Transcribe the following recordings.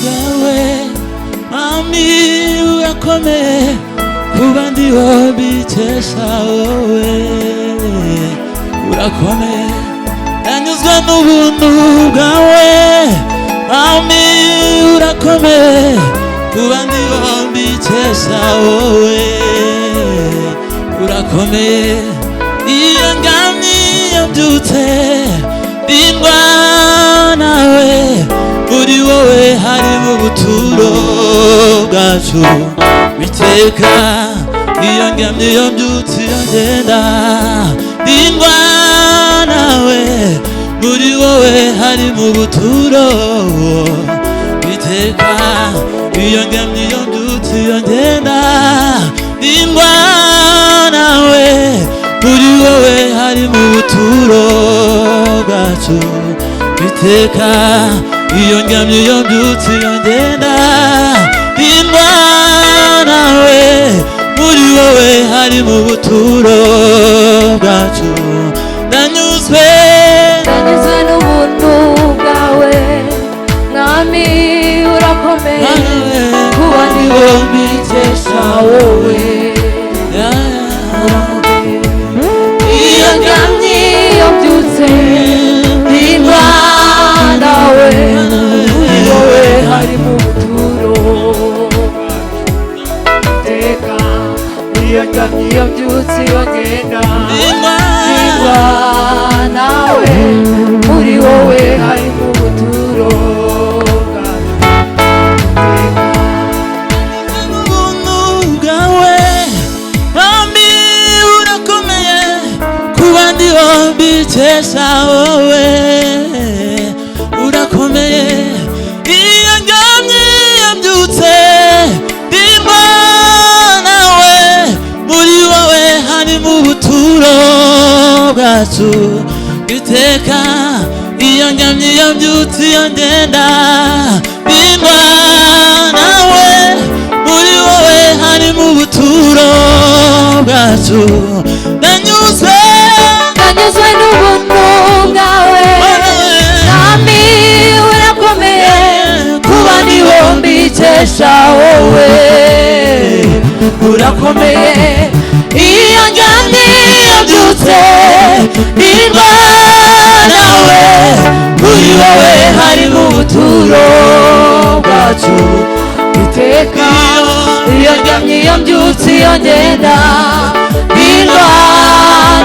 bwawe Mwami urakomeye kuba ndiho mbikesha wowe urakomeye nanyuzwe n'ubuntu bwawe Mwami urakomeye kuba ndiho mbikesha wowe urakomeye iyo ndyamye iyo mbyutse ndindwa nawe muri wowe harimo ubuturo bwacu biteka iyo ndyamye iyo mbyutse iyo ngenda ndindwa nawe muri wowe harimo ubuturo biteka iyo ndyamye iyo mbyutse iyo ngenda ndindwa nawe muri wowe harimo ubuturo bwacu biteka iyo ndyamye iyo mbyutse iyo ngenda ndindwa nawe muri wowe harimo ubuturo bwacu ndanyuzwe n'ubuntu bwawe Mwami urakomeye kuba ndiho mbikesha wowe iyo ndyamye iyo mbyutse ndindwa nawe muri wowe harimo ubuturo teka iyo ndyamye iyo mbyutse iyo ngenda ndindwa nawe muri wowe harimo ubuturo mbikesha wowe urakomeye iyo ndyamye iyo mbyutse ndindwa nawe muri wowe harimo ubuturo bwacu biteka iyo ndyamye iyo mbyutse iyo ngenda ndindwa nawe muri wowe harimo ubuturo bwacu ndanyuzwe n'ubuntu bwawe Mwami urakomeye kuba ndiho mbikesha wowe urakomeye iyo ndyamye iyo mbyutse ndindwa nawe muri wowe harimo ubuturo bwacu iteka iyo ndyamye iyo mbyutse iyo ngenda ndindwa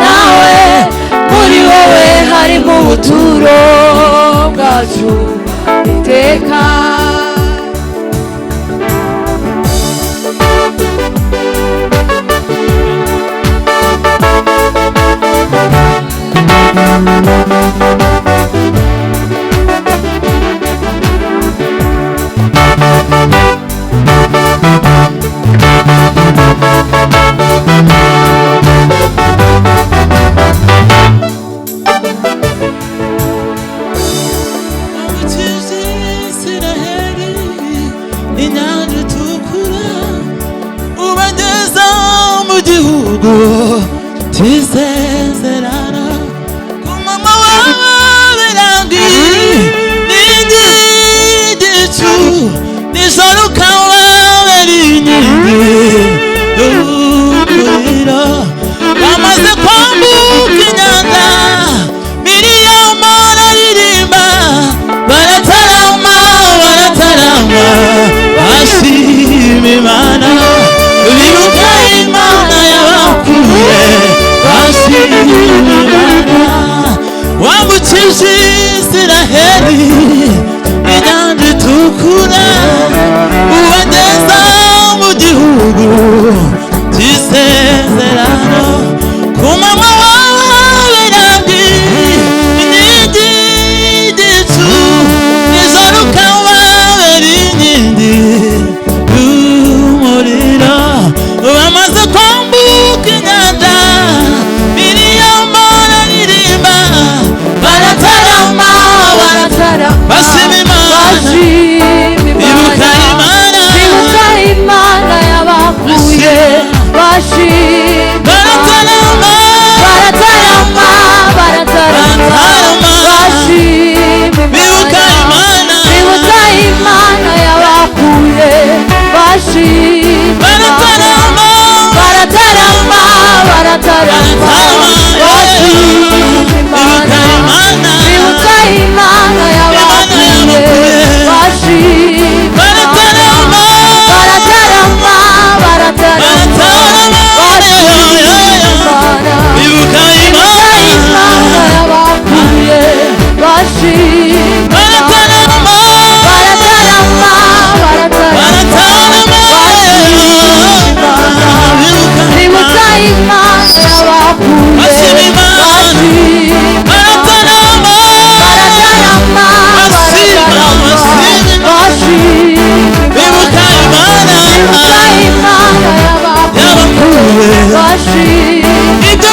nawe muri wowe harimo ubuturo bwacu iteka inyanja itukura ubageza mu gihugu cy'isezerano ku manywa w'abarangi n'igicu nijoro ukababera inkingi y'umuriro bamaze kwambuka inyanja Miriyamu araririmba baratarama bashima Imana bibuka Imana yabakuye bashima Imana wambukije Isiraheli inyanja itukura ubageza mu gihugu cy'isezerano ku manywa w'abarangi inkingi y'igicu nijoro ukababera inkingi y'umuriro bamaze kwambuka inyanja Miriyamu araririmba baratarama baratarama bashima Imana bibuka Imana yabakuye bashima baratarama bashima Imana bibuka Imana yabakuye bashima baratarama bibuka Imana yabakuye bashima